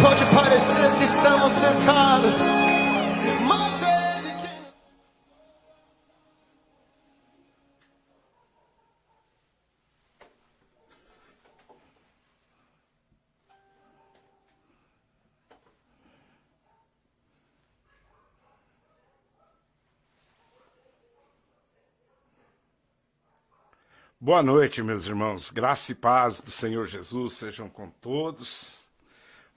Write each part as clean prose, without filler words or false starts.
Pode parecer que estamos cercados, mas Ele que... Boa noite, meus irmãos. Graça e paz do Senhor Jesus sejam com todos.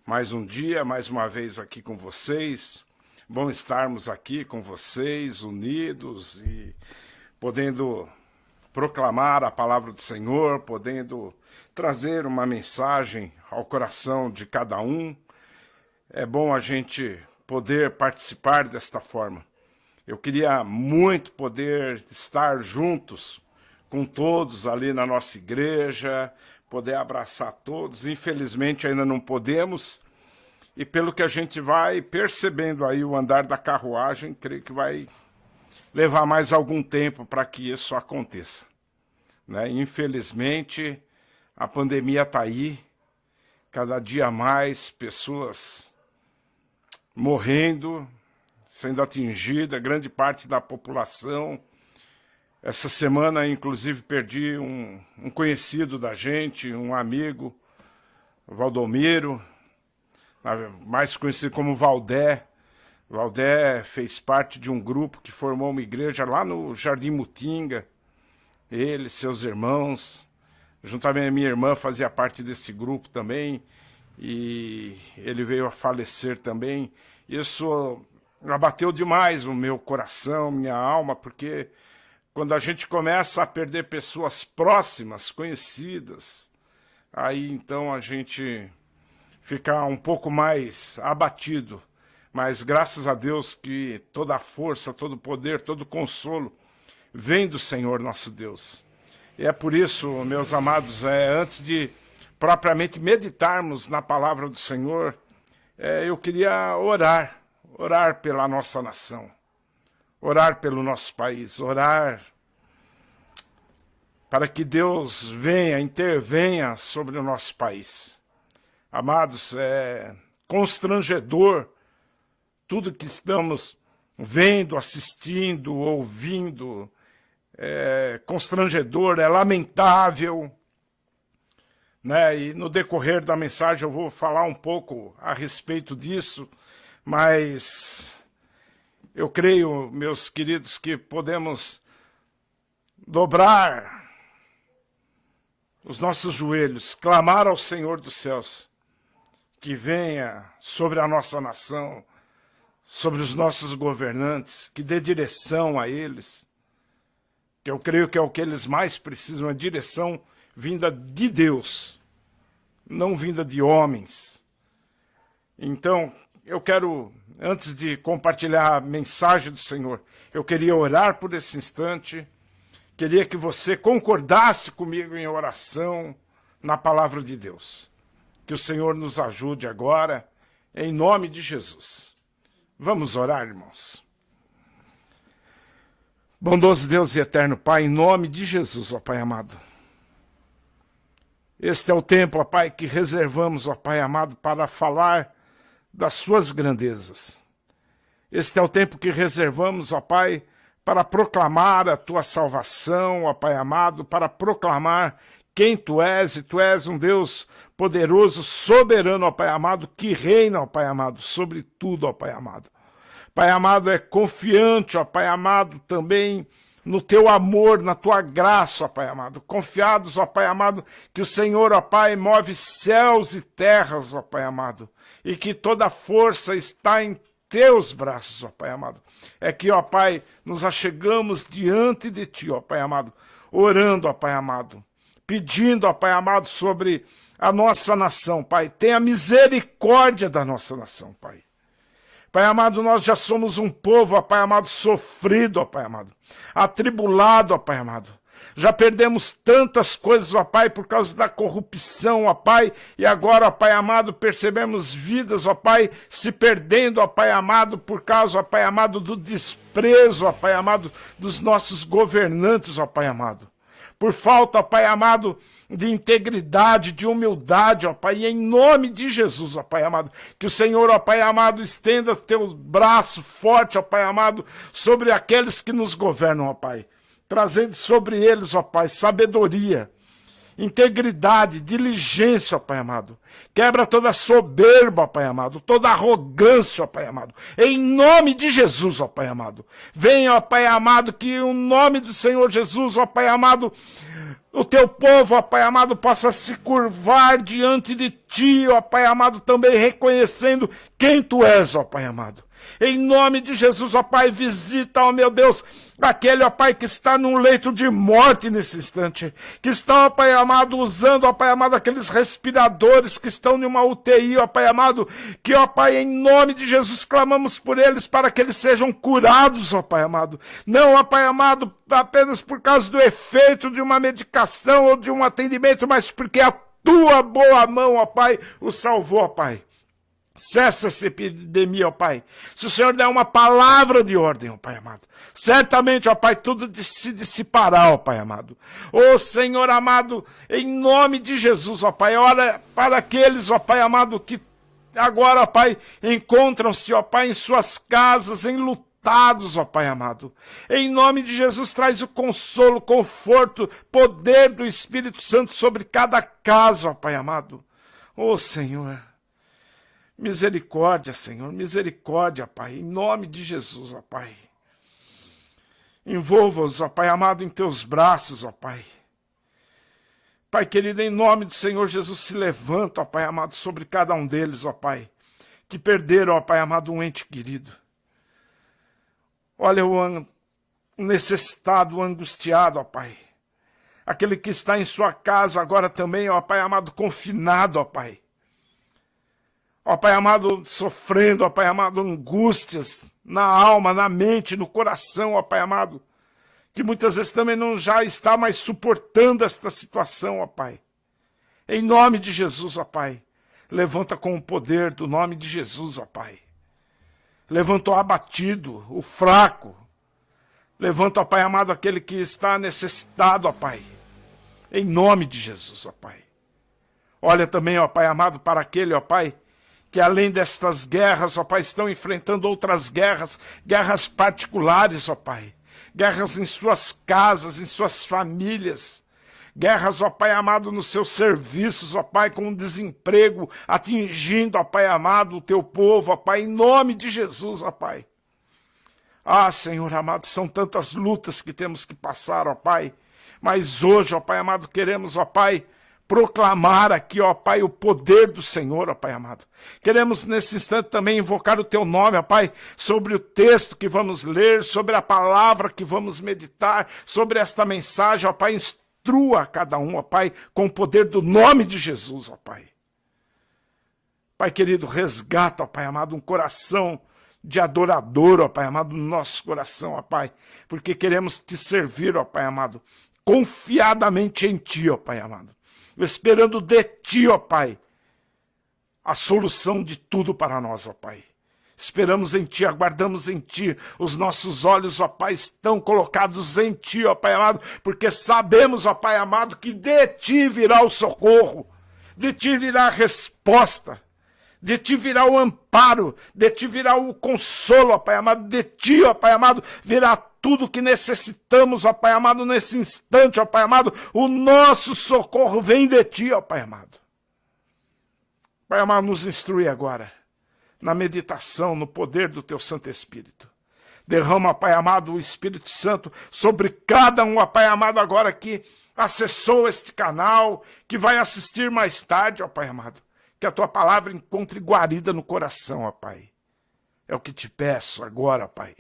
Mais um dia, mais uma vez aqui com vocês. Bom estarmos aqui com vocês, unidos e podendo proclamar a palavra do Senhor, podendo trazer uma mensagem ao coração de cada um. É bom a gente poder participar desta forma. Eu queria muito poder estar juntos com todos ali na nossa igreja, poder abraçar todos. Infelizmente ainda não podemos, e pelo que a gente vai percebendo aí o andar da carruagem, creio que vai levar mais algum tempo para que isso aconteça, né? Infelizmente a pandemia está aí, cada dia mais pessoas morrendo, sendo atingida, grande parte da população. Essa semana, inclusive, perdi um conhecido da gente, um amigo, Valdomiro, mais conhecido como Valdé. Valdé fez parte de um grupo que formou uma igreja lá no Jardim Mutinga. Ele, seus irmãos, juntamente a minha irmã fazia parte desse grupo também, e ele veio a falecer também. Isso abateu demais o meu coração, minha alma, porque quando a gente começa a perder pessoas próximas, conhecidas, aí então a gente fica um pouco mais abatido. Mas graças a Deus que toda a força, todo o poder, todo o consolo vem do Senhor nosso Deus. E é por isso, meus amados, antes de propriamente meditarmos na palavra do Senhor, eu queria orar pela nossa nação. Orar pelo nosso país, orar para que Deus venha, intervenha sobre o nosso país. Amados, é constrangedor tudo que estamos vendo, assistindo, ouvindo. É constrangedor, é lamentável, né? E no decorrer da mensagem eu vou falar um pouco a respeito disso, mas eu creio, meus queridos, que podemos dobrar os nossos joelhos, clamar ao Senhor dos céus, que venha sobre a nossa nação, sobre os nossos governantes, que dê direção a eles, que eu creio que é o que eles mais precisam, a direção vinda de Deus, não vinda de homens. Então, eu quero, antes de compartilhar a mensagem do Senhor, eu queria orar por esse instante, queria que você concordasse comigo em oração na palavra de Deus. Que o Senhor nos ajude agora, em nome de Jesus. Vamos orar, irmãos. Bondoso Deus e eterno Pai, em nome de Jesus, ó Pai amado. Este é o tempo, ó Pai, que reservamos, ó Pai amado, para falar das suas grandezas. Este é o tempo que reservamos, ó Pai, para proclamar a tua salvação, ó Pai amado, para proclamar quem tu és, e tu és um Deus poderoso, soberano, ó Pai amado, que reina, ó Pai amado, sobre tudo, ó Pai amado. Pai amado, é confiante, ó Pai amado, também no teu amor, na tua graça, ó Pai amado. Confiados, ó Pai amado, que o Senhor, ó Pai, move céus e terras, ó Pai amado, e que toda a força está em teus braços, ó Pai amado. É que, ó Pai, nos achegamos diante de ti, ó Pai amado, orando, ó Pai amado, pedindo, ó Pai amado, sobre a nossa nação, Pai. Tenha misericórdia da nossa nação, Pai. Pai amado, nós já somos um povo, ó Pai amado, sofrido, ó Pai amado, atribulado, ó Pai amado. Já perdemos tantas coisas, ó Pai, por causa da corrupção, ó Pai, e agora, ó Pai amado, percebemos vidas, ó Pai, se perdendo, ó Pai amado, por causa, ó Pai amado, do desprezo, ó Pai amado, dos nossos governantes, ó Pai amado. por falta, ó Pai amado, de integridade, de humildade, ó Pai, e em nome de Jesus, ó Pai amado, que o Senhor, ó Pai amado, estenda teu braço forte, ó Pai amado, sobre aqueles que nos governam, ó Pai, trazendo sobre eles, ó Pai, sabedoria, integridade, diligência, ó Pai amado. Quebra toda soberba, ó Pai amado, toda arrogância, ó Pai amado. Em nome de Jesus, ó Pai amado. Venha, ó Pai amado, que o nome do Senhor Jesus, ó Pai amado, o teu povo, ó Pai amado, possa se curvar diante de ti, ó Pai amado, também reconhecendo quem tu és, ó Pai amado. Em nome de Jesus, ó Pai, visita, ó meu Deus, aquele, ó Pai, que está num leito de morte nesse instante, que está, ó Pai amado, usando, ó Pai amado, aqueles respiradores que estão numa UTI, ó Pai amado, que, ó Pai, em nome de Jesus, clamamos por eles para que eles sejam curados, ó Pai amado. Não, ó Pai amado, apenas por causa do efeito de uma medicação ou de um atendimento, mas porque a tua boa mão, ó Pai, o salvou, ó Pai. Cessa essa epidemia, ó Pai. Se o Senhor der uma palavra de ordem, ó Pai amado, certamente, ó Pai, tudo se dissipará, ó Pai amado. Ó Senhor amado, em nome de Jesus, ó Pai, ora para aqueles, ó Pai amado, que agora, ó Pai, encontram-se, ó Pai, em suas casas, enlutados, ó Pai amado. Em nome de Jesus, traz o consolo, conforto, poder do Espírito Santo sobre cada casa, ó Pai amado. Ó Senhor, misericórdia, Senhor, misericórdia, Pai, em nome de Jesus, ó Pai. Envolva-os, ó Pai amado, em teus braços, ó Pai. Pai querido, em nome do Senhor Jesus, se levanta, ó Pai amado, sobre cada um deles, ó Pai, que perderam, ó Pai amado, um ente querido. Olha o necessitado, o angustiado, ó Pai. Aquele que está em sua casa agora também, ó Pai amado, confinado, ó Pai. Ó Pai amado, sofrendo, ó Pai amado, angústias na alma, na mente, no coração, ó Pai amado, que muitas vezes também não já está mais suportando esta situação, ó Pai. Em nome de Jesus, ó Pai, levanta com o poder do nome de Jesus, ó Pai. Levanta o abatido, o fraco. Levanta, ó Pai amado, aquele que está necessitado, ó Pai. Em nome de Jesus, ó Pai. Olha também, ó Pai amado, para aquele, ó Pai, que além destas guerras, ó Pai, estão enfrentando outras guerras, guerras particulares, ó Pai, guerras em suas casas, em suas famílias, guerras, ó Pai amado, nos seus serviços, ó Pai, com o desemprego atingindo, ó Pai amado, o teu povo, ó Pai, em nome de Jesus, ó Pai. Ah, Senhor amado, são tantas lutas que temos que passar, ó Pai, mas hoje, ó Pai amado, queremos, ó Pai, proclamar aqui, ó Pai, o poder do Senhor, ó Pai amado. Queremos nesse instante também invocar o teu nome, ó Pai, sobre o texto que vamos ler, sobre a palavra que vamos meditar, sobre esta mensagem, ó Pai, instrua cada um, ó Pai, com o poder do nome de Jesus, ó Pai. Pai querido, resgata, ó Pai amado, um coração de adorador, ó Pai amado, no nosso coração, ó Pai, porque queremos te servir, ó Pai amado, confiadamente em ti, ó Pai amado. Esperando de ti, ó Pai, a solução de tudo para nós, ó Pai. Esperamos em ti, aguardamos em ti, os nossos olhos, ó Pai, estão colocados em ti, ó Pai amado, porque sabemos, ó Pai amado, que de ti virá o socorro, de ti virá a resposta, de ti virá o amparo, de ti virá o consolo, ó Pai amado, de ti, ó Pai amado, virá tudo que necessitamos, ó Pai amado, nesse instante, ó Pai amado, o nosso socorro vem de ti, ó Pai amado. Pai amado, nos instrui agora, na meditação, no poder do teu Santo Espírito. Derrama, Pai amado, o Espírito Santo sobre cada um, ó Pai amado, agora que acessou este canal, que vai assistir mais tarde, ó Pai amado. Que a tua palavra encontre guarida no coração, ó Pai. É o que te peço agora, Pai.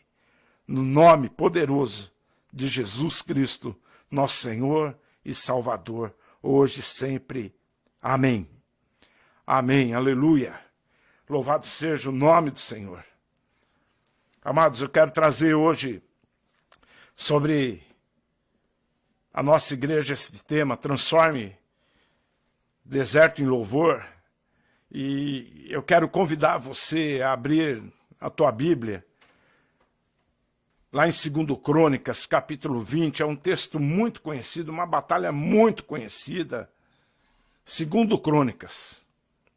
No nome poderoso de Jesus Cristo, nosso Senhor e Salvador, hoje e sempre. Amém. Amém, aleluia. Louvado seja o nome do Senhor. Amados, eu quero trazer hoje sobre a nossa igreja esse tema, transforme deserto em louvor. E eu quero convidar você a abrir a tua Bíblia lá em 2 Crônicas, capítulo 20, é um texto muito conhecido, uma batalha muito conhecida. 2 Crônicas,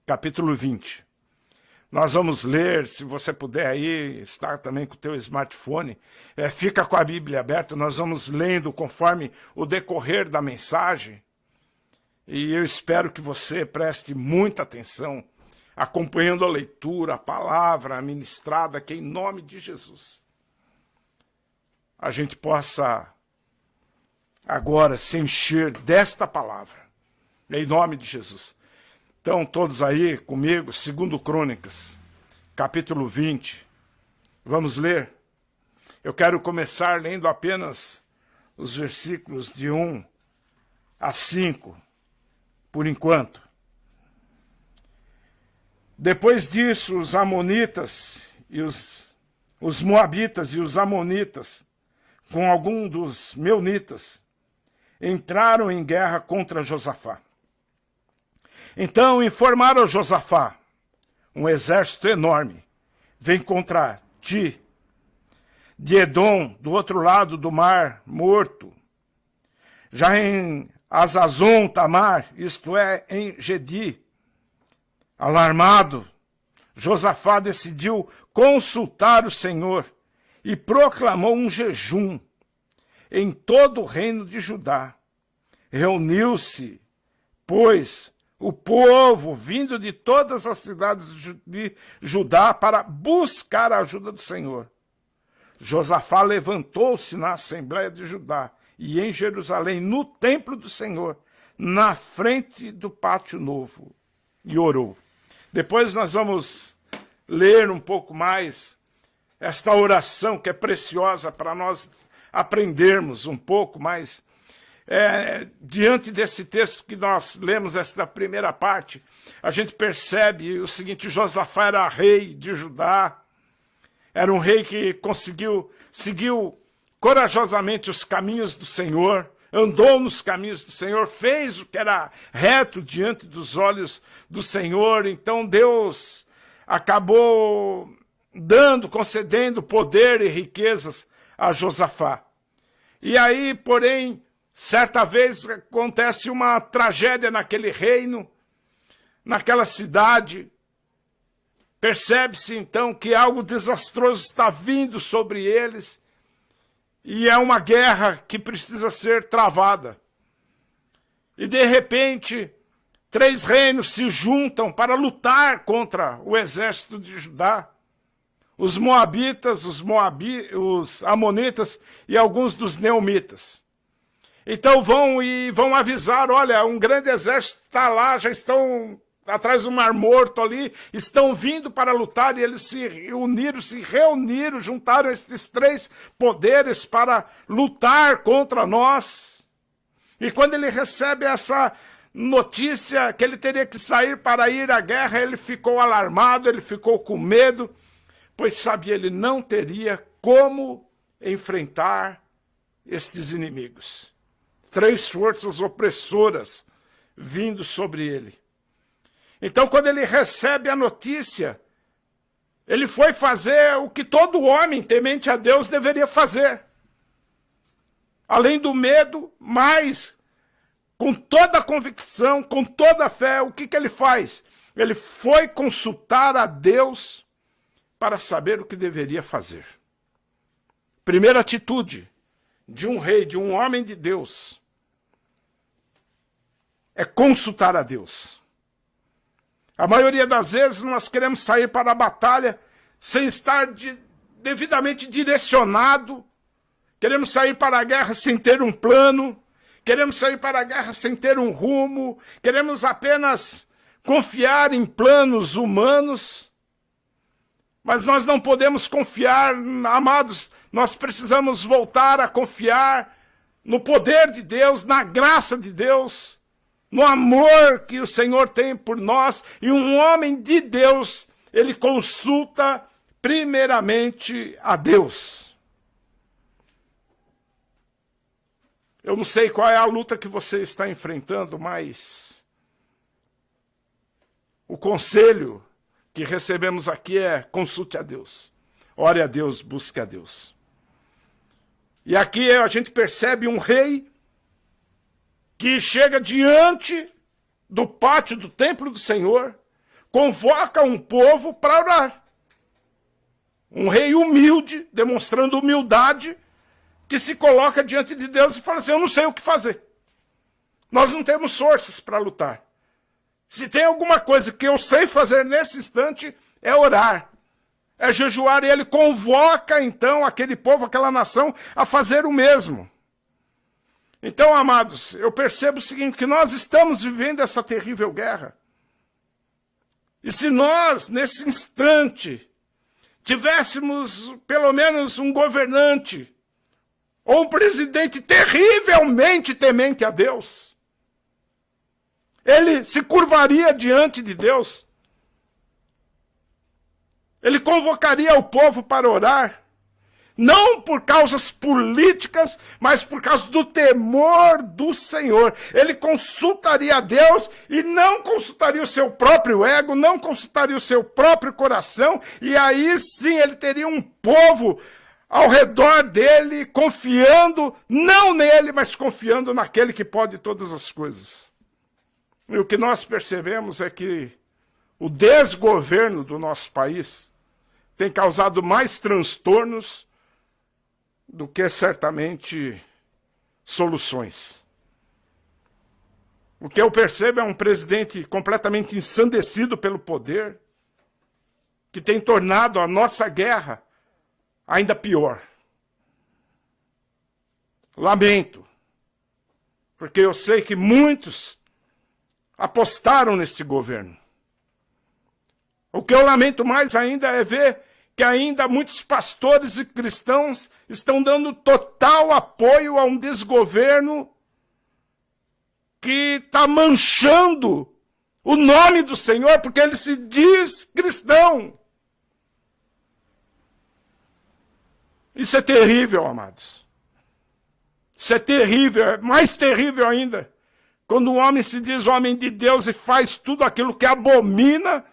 capítulo 20. Nós vamos ler, se você puder aí, está também com o teu smartphone, fica com a Bíblia aberta, nós vamos lendo conforme o decorrer da mensagem. E eu espero que você preste muita atenção, acompanhando a leitura, a palavra ministrada, que em nome de Jesus a gente possa agora se encher desta palavra, em nome de Jesus. Então, todos aí comigo, 2 Crônicas, capítulo 20. Vamos ler? Eu quero começar lendo apenas os versículos de 1 a 5, por enquanto. Depois disso, os amonitas e os moabitas e os amonitas, com algum dos meunitas, entraram em guerra contra Josafá. Então informaram a Josafá: um exército enorme vem contra ti, de Edom, do outro lado do mar Morto, já em Azazon Tamar, isto é, em Gedi. Alarmado, Josafá decidiu consultar o Senhor e proclamou um jejum em todo o reino de Judá. Reuniu-se, pois, o povo vindo de todas as cidades de Judá para buscar a ajuda do Senhor. Josafá levantou-se na Assembleia de Judá e em Jerusalém, no templo do Senhor, na frente do pátio novo, e orou. Depois nós vamos ler um pouco mais esta oração que é preciosa para nós aprendermos um pouco mais. Diante desse texto que nós lemos, esta primeira parte, a gente percebe o seguinte: Josafá era rei de Judá, era um rei que seguiu corajosamente os caminhos do Senhor, andou nos caminhos do Senhor, fez o que era reto diante dos olhos do Senhor. Então Deus acabou concedendo poder e riquezas a Josafá. E aí, porém, certa vez acontece uma tragédia naquele reino, naquela cidade. Percebe-se então que algo desastroso está vindo sobre eles e é uma guerra que precisa ser travada. E de repente, 3 reinos se juntam para lutar contra o exército de Judá. Os moabitas, os amonitas e alguns dos neumitas. Então vão avisar: olha, um grande exército está lá, já estão atrás do Mar Morto ali, estão vindo para lutar, e eles se reuniram, juntaram esses 3 poderes para lutar contra nós. E quando ele recebe essa notícia que ele teria que sair para ir à guerra, ele ficou alarmado, ele ficou com medo, pois sabia, ele não teria como enfrentar estes inimigos. 3 forças opressoras vindo sobre ele. Então, quando ele recebe a notícia, ele foi fazer o que todo homem temente a Deus deveria fazer. Além do medo, mas com toda a convicção, com toda a fé, o que ele faz? Ele foi consultar a Deus para saber o que deveria fazer. Primeira atitude de um rei, de um homem de Deus, é consultar a Deus. A maioria das vezes nós queremos sair para a batalha sem estar devidamente direcionado, queremos sair para a guerra sem ter um plano, queremos sair para a guerra sem ter um rumo, queremos apenas confiar em planos humanos, mas nós não podemos confiar, amados, nós precisamos voltar a confiar no poder de Deus, na graça de Deus, no amor que o Senhor tem por nós. E um homem de Deus, ele consulta primeiramente a Deus. Eu não sei qual é a luta que você está enfrentando, mas o conselho que recebemos aqui é: consulte a Deus, ore a Deus, busque a Deus. E aqui a gente percebe um rei que chega diante do pátio do templo do Senhor, convoca um povo para orar. Um rei humilde, demonstrando humildade, que se coloca diante de Deus e fala assim, eu não sei o que fazer. Nós não temos forças para lutar. Se tem alguma coisa que eu sei fazer nesse instante, é orar, é jejuar. E ele convoca, então, aquele povo, aquela nação, a fazer o mesmo. Então, amados, eu percebo o seguinte, que nós estamos vivendo essa terrível guerra. E se nós, nesse instante, tivéssemos pelo menos um governante ou um presidente terrivelmente temente a Deus, ele se curvaria diante de Deus. Ele convocaria o povo para orar, não por causas políticas, mas por causa do temor do Senhor. Ele consultaria a Deus e não consultaria o seu próprio ego, não consultaria o seu próprio coração, e aí sim ele teria um povo ao redor dele, confiando, não nele, mas confiando naquele que pode todas as coisas. E o que nós percebemos é que o desgoverno do nosso país tem causado mais transtornos do que certamente soluções. O que eu percebo é um presidente completamente ensandecido pelo poder, que tem tornado a nossa guerra ainda pior. Lamento, porque eu sei que muitos apostaram nesse governo. O que eu lamento mais ainda é ver que ainda muitos pastores e cristãos estão dando total apoio a um desgoverno que está manchando o nome do Senhor, porque ele se diz cristão. Isso é terrível, amados. Isso é terrível, é mais terrível ainda, quando o homem se diz homem de Deus e faz tudo aquilo que abomina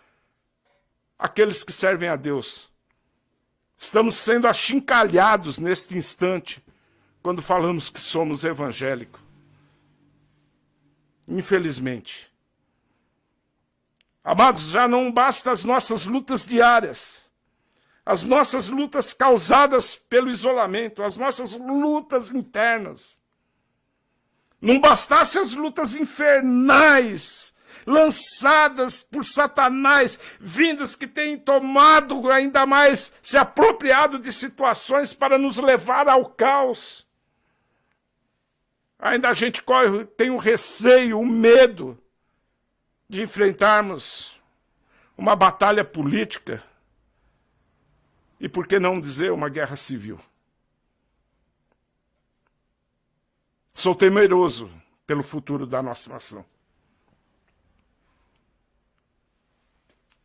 aqueles que servem a Deus. Estamos sendo achincalhados neste instante, quando falamos que somos evangélicos. Infelizmente. Amados, já não basta as nossas lutas diárias, as nossas lutas causadas pelo isolamento, as nossas lutas internas. Não bastassem as lutas infernais, lançadas por Satanás, vindas que têm tomado ainda mais, se apropriado de situações para nos levar ao caos. Ainda a gente tem o receio, o medo de enfrentarmos uma batalha política e, por que não dizer, uma guerra civil. Sou temeroso pelo futuro da nossa nação.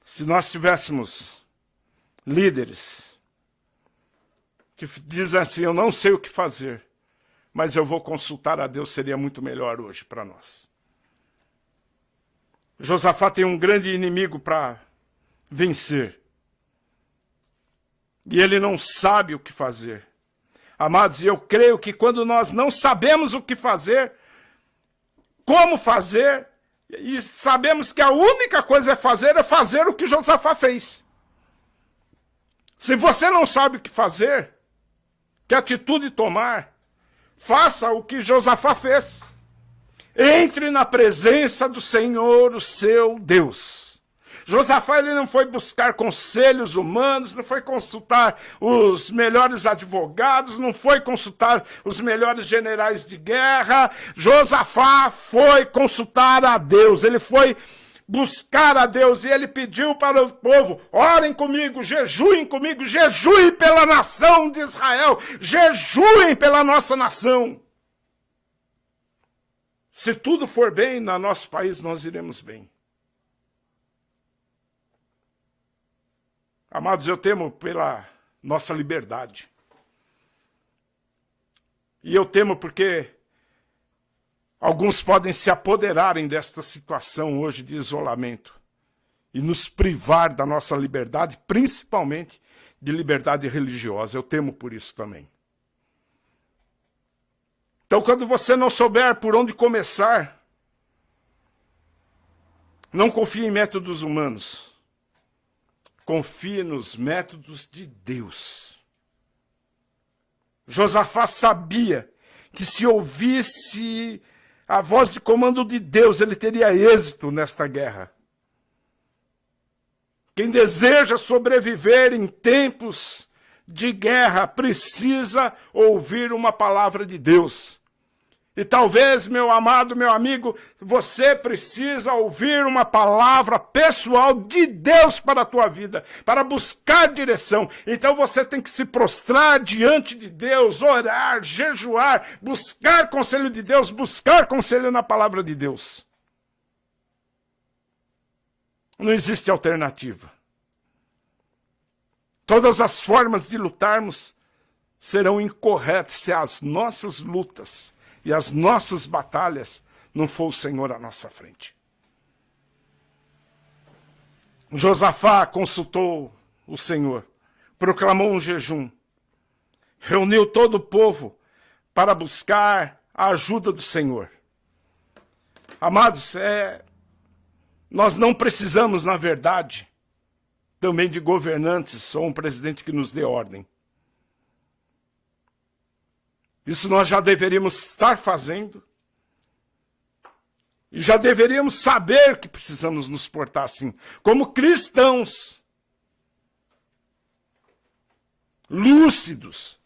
Se nós tivéssemos líderes que dizem assim, eu não sei o que fazer, mas eu vou consultar a Deus, seria muito melhor hoje para nós. Josafá tem um grande inimigo para vencer. E ele não sabe o que fazer. Amados, e eu creio que quando nós não sabemos o que fazer, como fazer, e sabemos que a única coisa é fazer o que Josafá fez. Se você não sabe o que fazer, que atitude tomar, faça o que Josafá fez. Entre na presença do Senhor, o seu Deus. Josafá ele não foi buscar conselhos humanos, não foi consultar os melhores advogados, não foi consultar os melhores generais de guerra. Josafá foi consultar a Deus, ele foi buscar a Deus e ele pediu para o povo, orem comigo, jejuem pela nação de Israel, jejuem pela nossa nação. Se tudo for bem no nosso país, nós iremos bem. Amados, eu temo pela nossa liberdade. E eu temo porque alguns podem se apoderarem desta situação hoje de isolamento e nos privar da nossa liberdade, principalmente de liberdade religiosa. Eu temo por isso também. Então, quando você não souber por onde começar, não confie em métodos humanos. Confie nos métodos de Deus. Josafá sabia que se ouvisse a voz de comando de Deus, ele teria êxito nesta guerra. Quem deseja sobreviver em tempos de guerra precisa ouvir uma palavra de Deus. E talvez, meu amado, meu amigo, você precisa ouvir uma palavra pessoal de Deus para a tua vida, para buscar direção. Então você tem que se prostrar diante de Deus, orar, jejuar, buscar conselho de Deus, buscar conselho na palavra de Deus. Não existe alternativa. Todas as formas de lutarmos serão incorretas se as nossas lutas e as nossas batalhas não for o Senhor à nossa frente. Josafá consultou o Senhor, proclamou um jejum, reuniu todo o povo para buscar a ajuda do Senhor. Amados, nós não precisamos, na verdade, também de governantes ou um presidente que nos dê ordem. Isso nós já deveríamos estar fazendo. E já deveríamos saber que precisamos nos portar assim. Como cristãos. Lúcidos.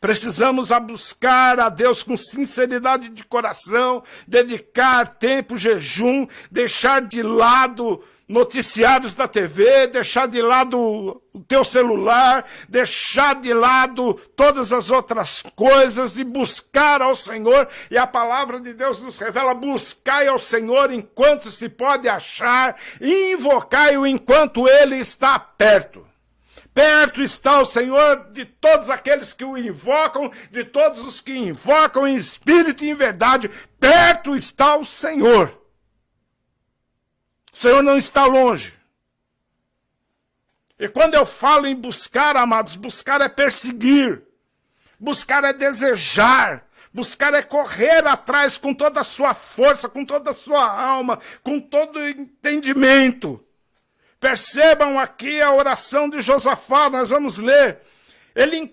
Precisamos buscar a Deus com sinceridade de coração. Dedicar tempo, jejum. Deixar de lado noticiários da TV, deixar de lado o teu celular, deixar de lado todas as outras coisas e buscar ao Senhor. E a palavra de Deus nos revela: buscai ao Senhor enquanto se pode achar, e invocai-o enquanto Ele está perto. Perto está o Senhor de todos aqueles que o invocam, de todos os que invocam em espírito e em verdade. Perto está o Senhor. O Senhor não está longe. E quando eu falo em buscar, amados, buscar é perseguir. Buscar é desejar. Buscar é correr atrás com toda a sua força, com toda a sua alma, com todo o entendimento. Percebam aqui a oração de Josafá, nós vamos ler. Ele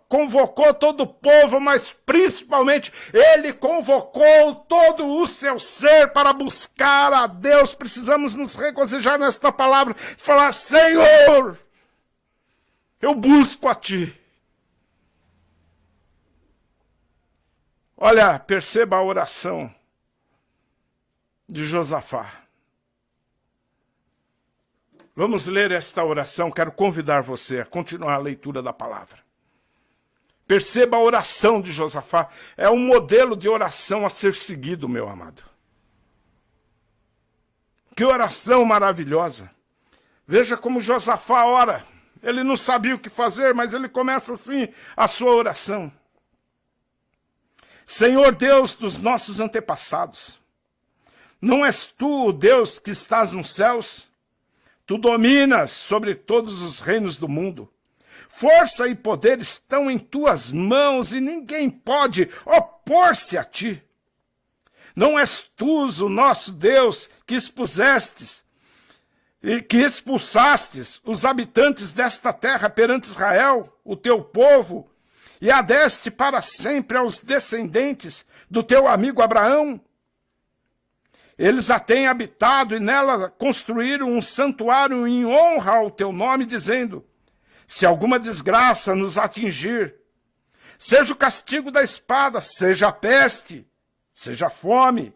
convocou todo o povo, mas principalmente ele convocou todo o seu ser para buscar a Deus. Precisamos nos regozijar nesta palavra, falar: Senhor, eu busco a Ti. Olha, perceba a oração de Josafá. Vamos ler esta oração, quero convidar você a continuar a leitura da palavra. Perceba a oração de Josafá, é um modelo de oração a ser seguido, meu amado. Que oração maravilhosa. Veja como Josafá ora, ele não sabia o que fazer, mas ele começa assim a sua oração. Senhor Deus dos nossos antepassados, não és tu o Deus que estás nos céus? Tu dominas sobre todos os reinos do mundo. Força e poder estão em tuas mãos e ninguém pode opor-se a ti. Não és tu o nosso Deus que expusestes e que expulsastes os habitantes desta terra perante Israel, o teu povo, e a deste para sempre aos descendentes do teu amigo Abraão? Eles a têm habitado e nela construíram um santuário em honra ao teu nome, dizendo: se alguma desgraça nos atingir, seja o castigo da espada, seja a peste, seja a fome,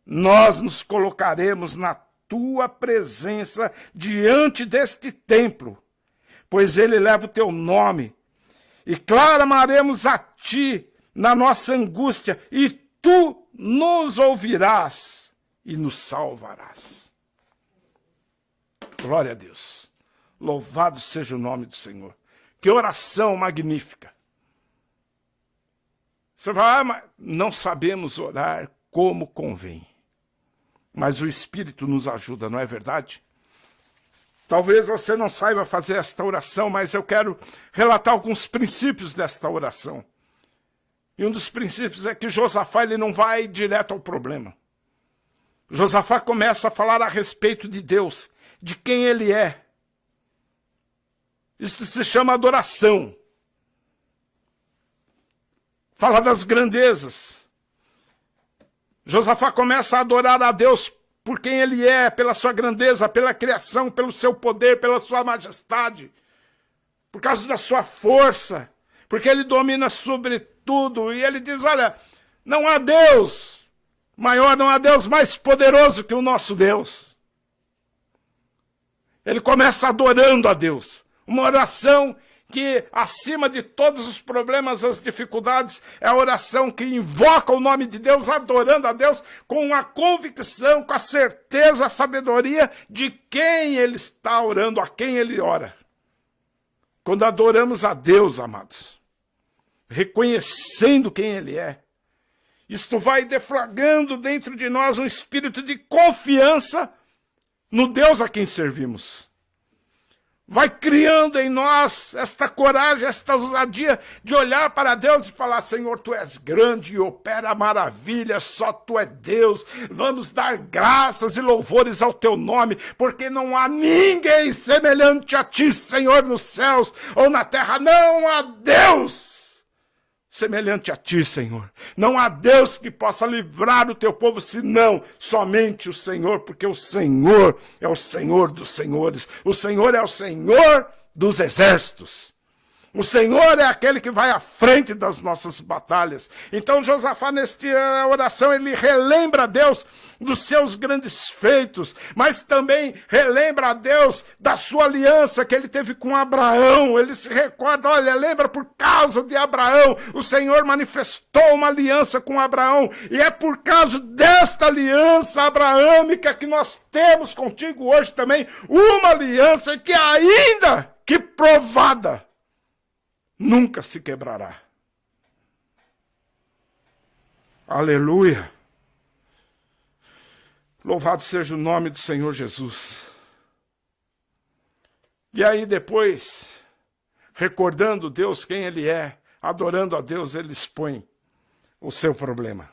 nós nos colocaremos na tua presença diante deste templo, pois ele leva o teu nome, e clamaremos a ti na nossa angústia, e tu nos ouvirás e nos salvarás. Glória a Deus. Louvado seja o nome do Senhor. Que oração magnífica. Você vai, mas não sabemos orar como convém. Mas o Espírito nos ajuda, não é verdade? Talvez você não saiba fazer esta oração, mas eu quero relatar alguns princípios desta oração. E um dos princípios é que Josafá ele não vai direto ao problema. Josafá começa a falar a respeito de Deus, de quem ele é. Isso se chama adoração. Fala das grandezas. Josafá começa a adorar a Deus por quem ele é, pela sua grandeza, pela criação, pelo seu poder, pela sua majestade, por causa da sua força, porque ele domina sobre tudo. E ele diz, olha, não há Deus maior, não há Deus mais poderoso que o nosso Deus. Ele começa adorando a Deus. Uma oração que, acima de todos os problemas, as dificuldades, é a oração que invoca o nome de Deus, adorando a Deus com a convicção, com a certeza, a sabedoria de quem ele está orando, a quem ele ora. Quando adoramos a Deus, amados, reconhecendo quem ele é, isto vai deflagrando dentro de nós um espírito de confiança no Deus a quem servimos. Vai criando em nós esta coragem, esta ousadia de olhar para Deus e falar, Senhor, Tu és grande e opera maravilhas, só Tu é Deus. Vamos dar graças e louvores ao Teu nome, porque não há ninguém semelhante a Ti, Senhor, nos céus ou na terra. Não há Deus semelhante a Ti, Senhor. Não há Deus que possa livrar o Teu povo, senão somente o Senhor, porque o Senhor é o Senhor dos senhores. O Senhor é o Senhor dos exércitos. O Senhor é aquele que vai à frente das nossas batalhas. Então Josafá, nesta oração, ele relembra a Deus dos seus grandes feitos, mas também relembra a Deus da sua aliança que ele teve com Abraão. Ele se recorda, olha, lembra, por causa de Abraão, o Senhor manifestou uma aliança com Abraão, e é por causa desta aliança abraâmica que nós temos contigo hoje também, uma aliança que ainda que provada, nunca se quebrará. Aleluia. Louvado seja o nome do Senhor Jesus. E aí depois, recordando Deus quem Ele é, adorando a Deus, ele expõe o seu problema.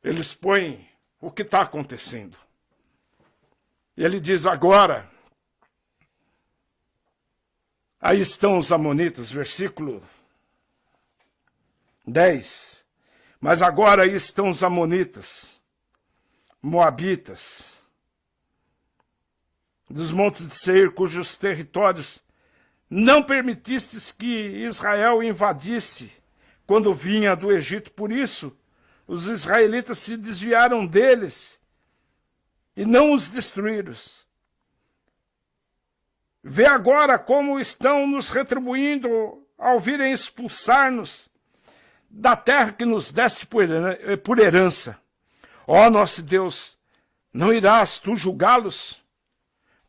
Ele expõe o que está acontecendo. E ele diz agora, aí estão os amonitas, versículo 10. Mas agora aí estão os amonitas, moabitas, dos montes de Seir, cujos territórios não permitistes que Israel invadisse quando vinha do Egito. Por isso, os israelitas se desviaram deles e não os destruíram. Vê agora como estão nos retribuindo ao virem expulsar-nos da terra que nos deste por herança. Ó nosso Deus, não irás tu julgá-los?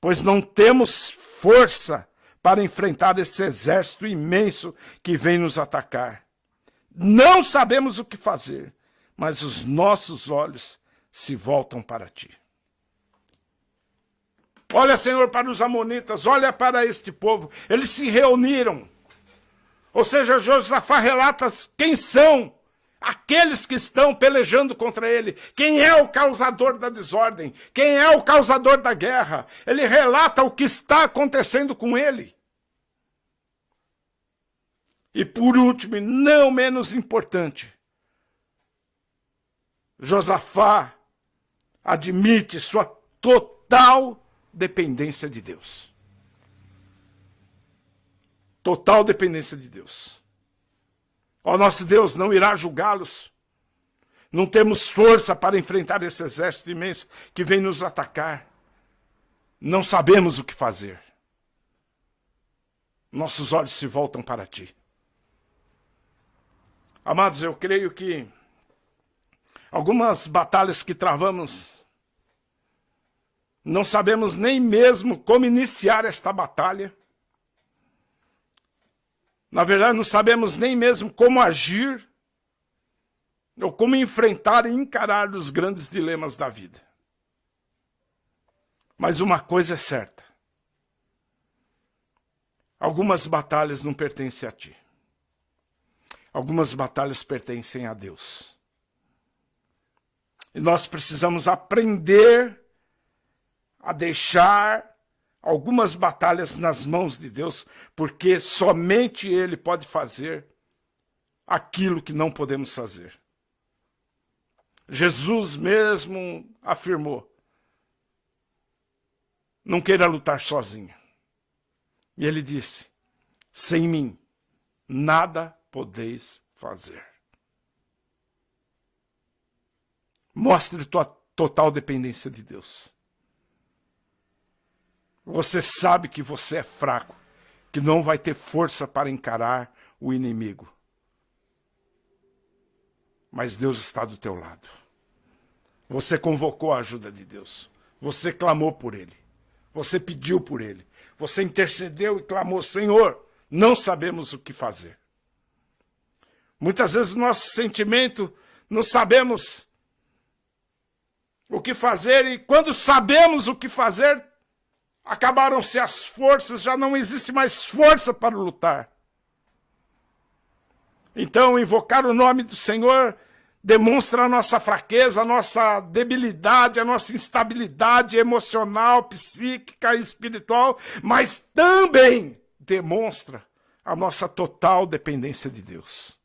Pois não temos força para enfrentar esse exército imenso que vem nos atacar. Não sabemos o que fazer, mas os nossos olhos se voltam para ti. Olha, Senhor, para os amonitas, olha para este povo. Eles se reuniram. Ou seja, Josafá relata quem são aqueles que estão pelejando contra ele. Quem é o causador da desordem? Quem é o causador da guerra? Ele relata o que está acontecendo com ele. E por último, e não menos importante, Josafá admite sua total dependência de Deus. Total dependência de Deus. Ó nosso Deus, não irá julgá-los. Não temos força para enfrentar esse exército imenso que vem nos atacar. Não sabemos o que fazer. Nossos olhos se voltam para ti. Amados, eu creio que algumas batalhas que travamos, não sabemos nem mesmo como iniciar esta batalha. Na verdade, não sabemos nem mesmo como agir, ou como enfrentar e encarar os grandes dilemas da vida. Mas uma coisa é certa: algumas batalhas não pertencem a ti. Algumas batalhas pertencem a Deus. E nós precisamos aprender a deixar algumas batalhas nas mãos de Deus, porque somente Ele pode fazer aquilo que não podemos fazer. Jesus mesmo afirmou: não queira lutar sozinho. E Ele disse: sem mim, nada podeis fazer. Mostre tua total dependência de Deus. Você sabe que você é fraco, que não vai ter força para encarar o inimigo. Mas Deus está do teu lado. Você convocou a ajuda de Deus. Você clamou por Ele. Você pediu por Ele. Você intercedeu e clamou: Senhor, não sabemos o que fazer. Muitas vezes o nosso sentimento, não sabemos o que fazer, e quando sabemos o que fazer, acabaram-se as forças, já não existe mais força para lutar. Então, invocar o nome do Senhor demonstra a nossa fraqueza, a nossa debilidade, a nossa instabilidade emocional, psíquica e espiritual, mas também demonstra a nossa total dependência de Deus.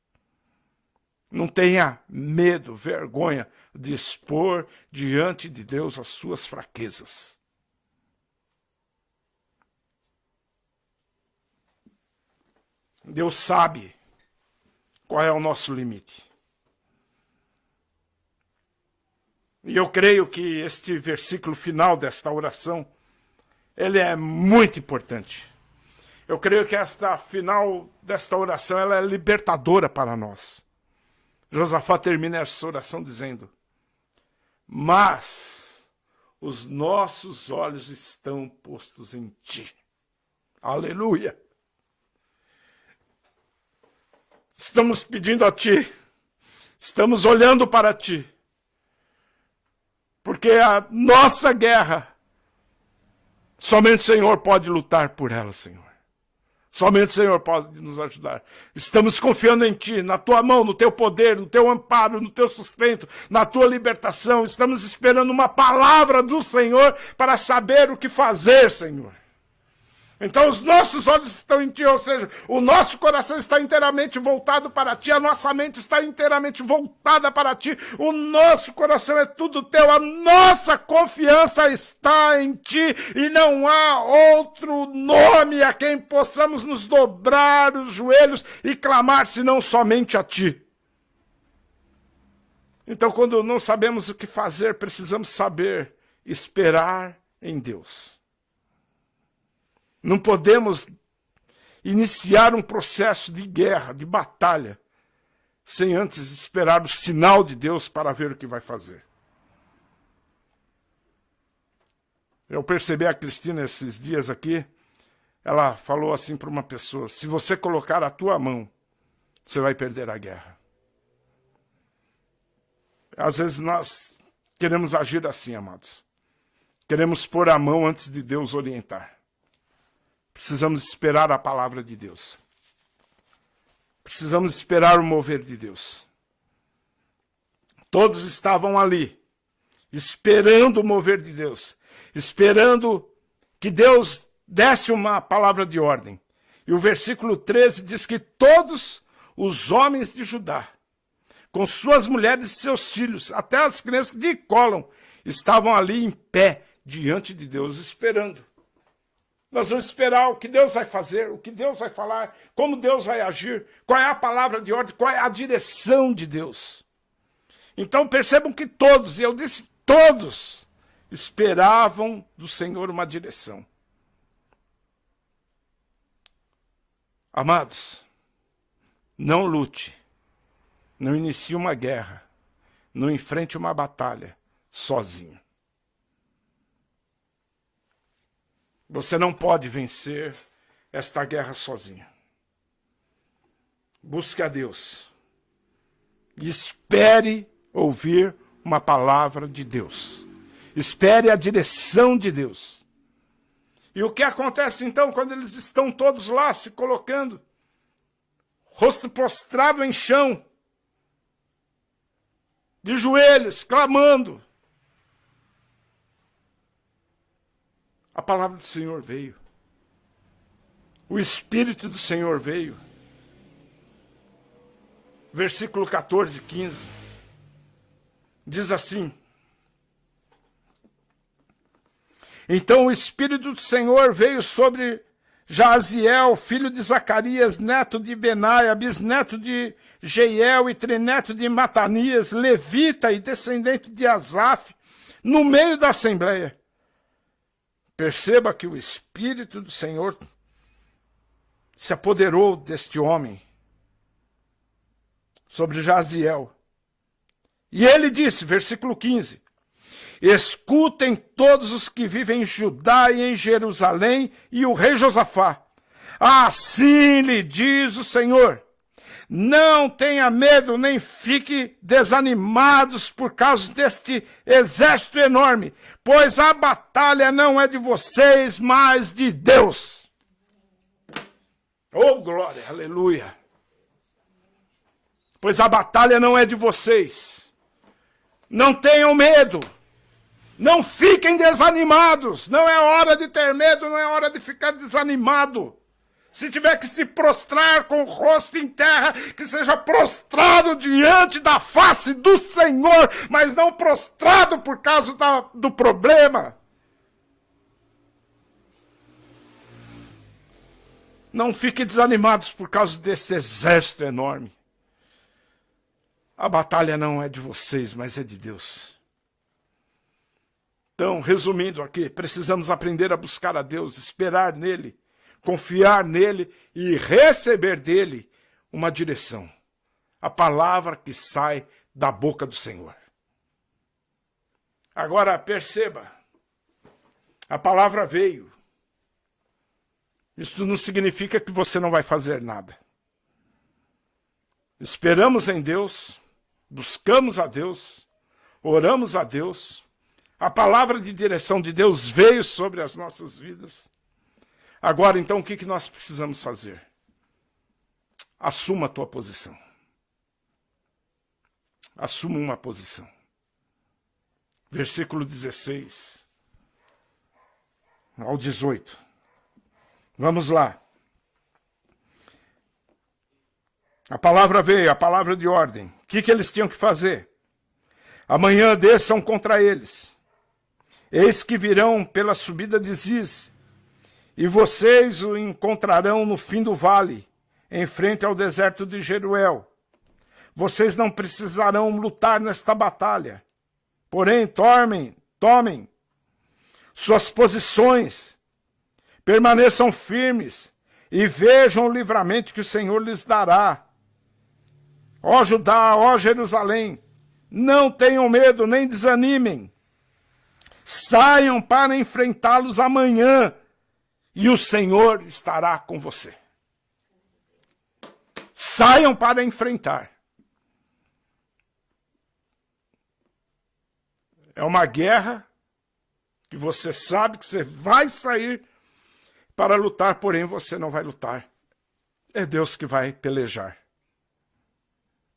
Não tenha medo, vergonha de expor diante de Deus as suas fraquezas. Deus sabe qual é o nosso limite. E eu creio que este versículo final desta oração, ele é muito importante. Eu creio que esta final desta oração, ela é libertadora para nós. Josafá termina essa oração dizendo: mas os nossos olhos estão postos em ti. Aleluia! Estamos pedindo a ti, estamos olhando para ti, porque a nossa guerra, somente o Senhor pode lutar por ela, Senhor. Somente o Senhor pode nos ajudar. Estamos confiando em ti, na tua mão, no teu poder, no teu amparo, no teu sustento, na tua libertação. Estamos esperando uma palavra do Senhor para saber o que fazer, Senhor. Então os nossos olhos estão em ti, ou seja, o nosso coração está inteiramente voltado para ti, a nossa mente está inteiramente voltada para ti, o nosso coração é tudo teu, a nossa confiança está em ti e não há outro nome a quem possamos nos dobrar os joelhos e clamar senão somente a ti. Então, quando não sabemos o que fazer, precisamos saber esperar em Deus. Não podemos iniciar um processo de guerra, de batalha, sem antes esperar o sinal de Deus para ver o que vai fazer. Eu percebi a Cristina esses dias aqui, ela falou assim para uma pessoa: se você colocar a tua mão, você vai perder a guerra. Às vezes nós queremos agir assim, amados. Queremos pôr a mão antes de Deus orientar. Precisamos esperar a palavra de Deus. Precisamos esperar o mover de Deus. Todos estavam ali, esperando o mover de Deus, esperando que Deus desse uma palavra de ordem. E o versículo 13 diz que todos os homens de Judá, com suas mulheres e seus filhos, até as crianças de colo, estavam ali em pé diante de Deus, esperando. Nós vamos esperar o que Deus vai fazer, o que Deus vai falar, como Deus vai agir, qual é a palavra de ordem, qual é a direção de Deus. Então percebam que todos, e eu disse todos, esperavam do Senhor uma direção. Amados, não lute, não inicie uma guerra, não enfrente uma batalha sozinho. Você não pode vencer esta guerra sozinho. Busque a Deus. E espere ouvir uma palavra de Deus. Espere a direção de Deus. E o que acontece então quando eles estão todos lá se colocando? rosto prostrado em chão, de joelhos, clamando. A palavra do Senhor veio. O Espírito do Senhor veio. Versículo 14 e 15. Diz assim: então o Espírito do Senhor veio sobre Jaziel, filho de Zacarias, neto de Benaia, bisneto de Jeiel e trineto de Matanias, levita e descendente de Asaf, no meio da assembleia. Perceba que o Espírito do Senhor se apoderou deste homem, sobre Jaziel. E ele disse, versículo 15, escutem todos os que vivem em Judá e em Jerusalém e o rei Josafá. Assim lhe diz o Senhor, não tenha medo nem fique desanimados por causa deste exército enorme, pois a batalha não é de vocês, mas de Deus. Oh, glória, aleluia. Pois a batalha não é de vocês. Não tenham medo. Não fiquem desanimados. Não é hora de ter medo, não é hora de ficar desanimado. Se tiver que se prostrar com o rosto em terra, que seja prostrado diante da face do Senhor, mas não prostrado por causa do problema. Não fiquem desanimados por causa desse exército enorme. A batalha não é de vocês, mas é de Deus. Então, resumindo aqui, precisamos aprender a buscar a Deus, esperar nele, confiar nele e receber dele uma direção. A palavra que sai da boca do Senhor. Agora, perceba, a palavra veio. Isso não significa que você não vai fazer nada. Esperamos em Deus, buscamos a Deus, oramos a Deus. A palavra de direção de Deus veio sobre as nossas vidas. Agora, então, o que nós precisamos fazer? Assuma a tua posição. Assuma uma posição. Versículo 16 ao 18. Vamos lá. A palavra veio, a palavra de ordem. O que eles tinham que fazer? Amanhã desçam contra eles. Eis que virão pela subida de Ziz, e vocês o encontrarão no fim do vale, em frente ao deserto de Jeruel. Vocês não precisarão lutar nesta batalha. Porém, tomem suas posições, permaneçam firmes e vejam o livramento que o Senhor lhes dará. Ó Judá, ó Jerusalém, não tenham medo nem desanimem. Saiam para enfrentá-los amanhã e o Senhor estará com você. Saiam para enfrentar. É uma guerra que você sabe que você vai sair para lutar, porém você não vai lutar. É Deus que vai pelejar.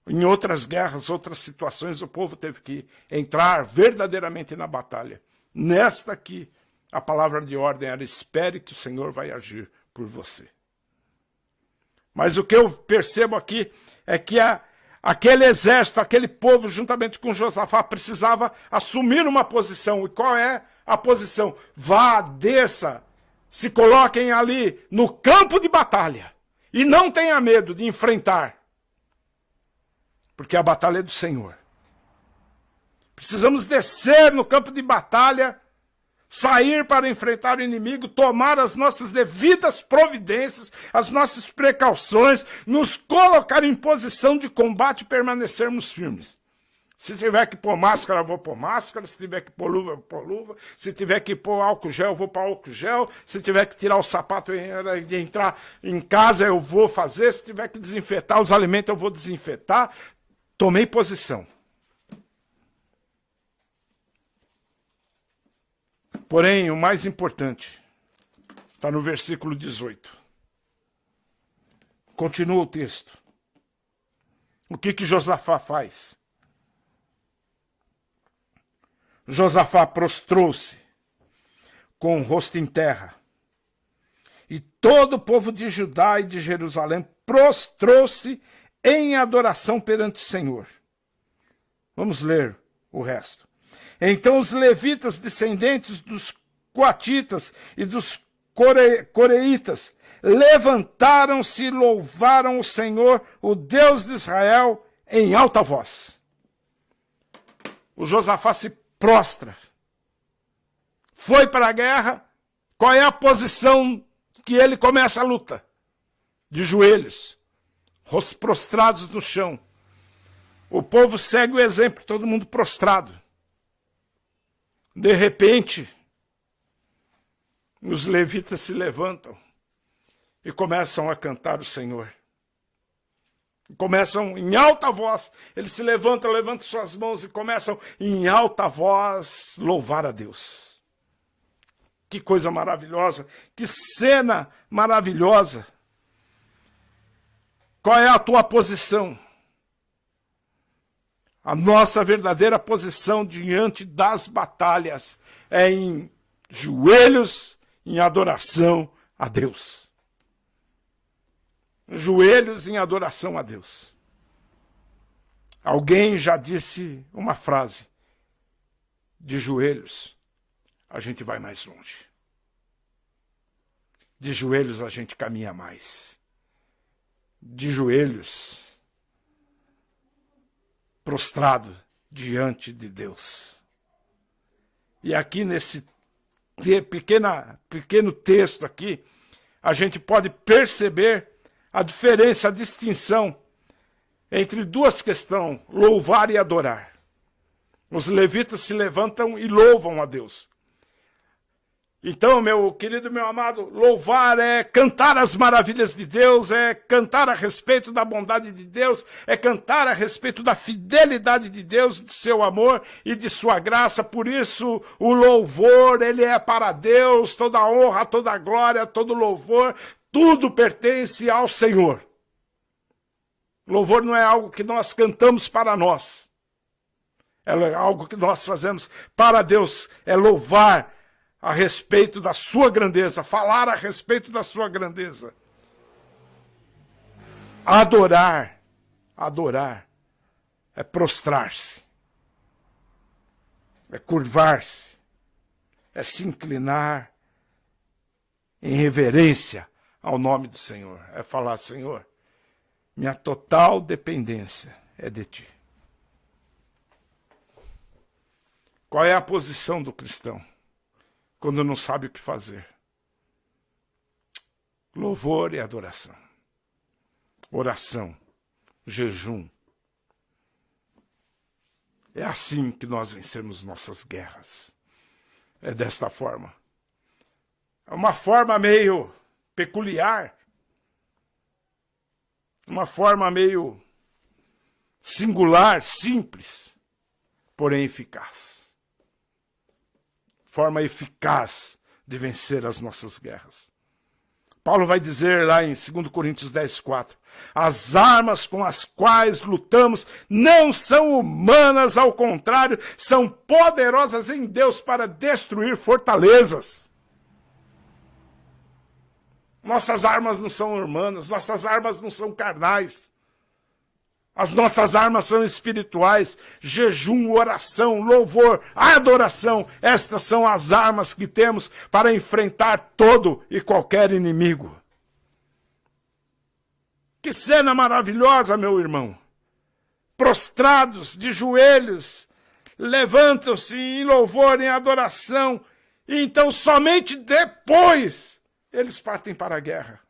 Em outras guerras, outras situações, o povo teve que entrar verdadeiramente na batalha. Nesta aqui, a palavra de ordem era: espere que o Senhor vai agir por você. Mas o que eu percebo aqui é que aquele exército, aquele povo, juntamente com Josafá, precisava assumir uma posição. E qual é a posição? Vá, desça, se coloquem ali no campo de batalha. E não tenha medo de enfrentar. Porque a batalha é do Senhor. Precisamos descer no campo de batalha, sair para enfrentar o inimigo, tomar as nossas devidas providências, as nossas precauções, nos colocar em posição de combate e permanecermos firmes. Se tiver que pôr máscara, eu vou pôr máscara. Se tiver que pôr luva, eu vou pôr luva. Se tiver que pôr álcool gel, eu vou pôr álcool gel. Se tiver que tirar o sapato e entrar em casa, eu vou fazer. Se tiver que desinfetar os alimentos, eu vou desinfetar. Tomei posição. Porém, o mais importante está no versículo 18. Continua o texto. O que Josafá faz? Josafá prostrou-se com o rosto em terra. E todo o povo de Judá e de Jerusalém prostrou-se em adoração perante o Senhor. Vamos ler o resto. Então os levitas, descendentes dos coatitas e dos coreitas, levantaram-se e louvaram o Senhor, o Deus de Israel, em alta voz. O Josafá se prostra. Foi para a guerra. Qual é a posição que ele começa a luta? De joelhos, rostos prostrados no chão. O povo segue o exemplo, todo mundo prostrado. De repente, os levitas se levantam e começam a cantar o Senhor. Começam em alta voz, eles se levantam suas mãos e começam em alta voz louvar a Deus. Que coisa maravilhosa, que cena maravilhosa. Qual é a tua posição? A nossa verdadeira posição diante das batalhas é em joelhos, em adoração a Deus. Joelhos em adoração a Deus. Alguém já disse uma frase: de joelhos a gente vai mais longe. De joelhos a gente caminha mais. De joelhos, prostrado diante de Deus. E aqui nesse pequeno texto aqui, a gente pode perceber a diferença, a distinção entre duas questões, louvar e adorar. Os levitas se levantam e louvam a Deus. Então, meu querido, meu amado, louvar é cantar as maravilhas de Deus, é cantar a respeito da bondade de Deus, é cantar a respeito da fidelidade de Deus, do seu amor e de sua graça. Por isso, o louvor, ele é para Deus, toda a honra, toda a glória, todo louvor, tudo pertence ao Senhor. Louvor não é algo que nós cantamos para nós, é algo que nós fazemos para Deus, é louvar a respeito da sua grandeza, falar a respeito da sua grandeza. Adorar é prostrar-se, é curvar-se, é se inclinar em reverência ao nome do Senhor. É falar: Senhor, minha total dependência é de Ti. Qual é a posição do cristão quando não sabe o que fazer? Louvor e adoração. Oração, jejum. É assim que nós vencemos nossas guerras. É desta forma. É uma forma meio peculiar. Uma forma meio singular, simples, porém eficaz. Forma eficaz de vencer as nossas guerras. Paulo vai dizer lá em 2 Coríntios 10:4, as armas com as quais lutamos não são humanas, ao contrário, são poderosas em Deus para destruir fortalezas. Nossas armas não são humanas, nossas armas não são carnais. As nossas armas são espirituais, jejum, oração, louvor, adoração. Estas são as armas que temos para enfrentar todo e qualquer inimigo. Que cena maravilhosa, meu irmão. Prostrados, de joelhos, levantam-se em louvor, em adoração. E então somente depois eles partem para a guerra.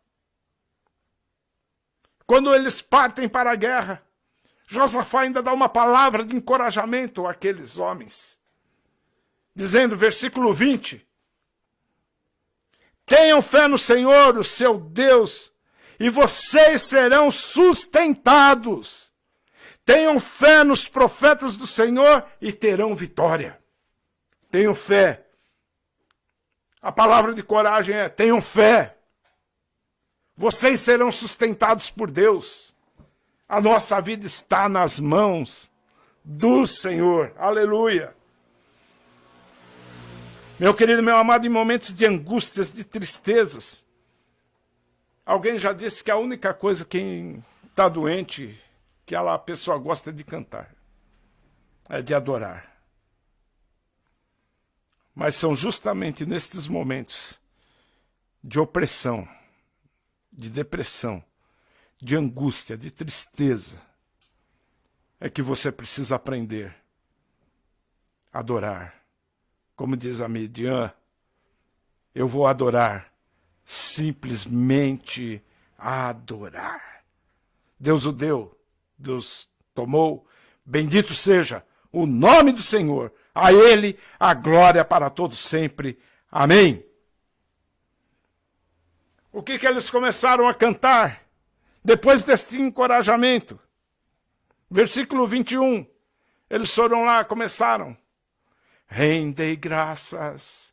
Quando eles partem para a guerra, Josafá ainda dá uma palavra de encorajamento àqueles homens, dizendo, versículo 20, tenham fé no Senhor, o seu Deus, e vocês serão sustentados. Tenham fé nos profetas do Senhor e terão vitória. Tenham fé. A palavra de coragem é, tenham fé. Vocês serão sustentados por Deus. A nossa vida está nas mãos do Senhor. Aleluia. Meu querido, meu amado, em momentos de angústias, de tristezas, alguém já disse que a única coisa quem está doente, que a pessoa gosta de cantar, é de adorar. Mas são justamente nestes momentos de opressão, de depressão, de angústia, de tristeza, é que você precisa aprender a adorar. Como diz a Midian, eu vou adorar, simplesmente adorar. Deus o deu, Deus tomou, bendito seja o nome do Senhor, a Ele a glória para todos sempre. Amém. O que eles começaram a cantar depois deste encorajamento? Versículo 21, eles foram lá, começaram. Rendei graças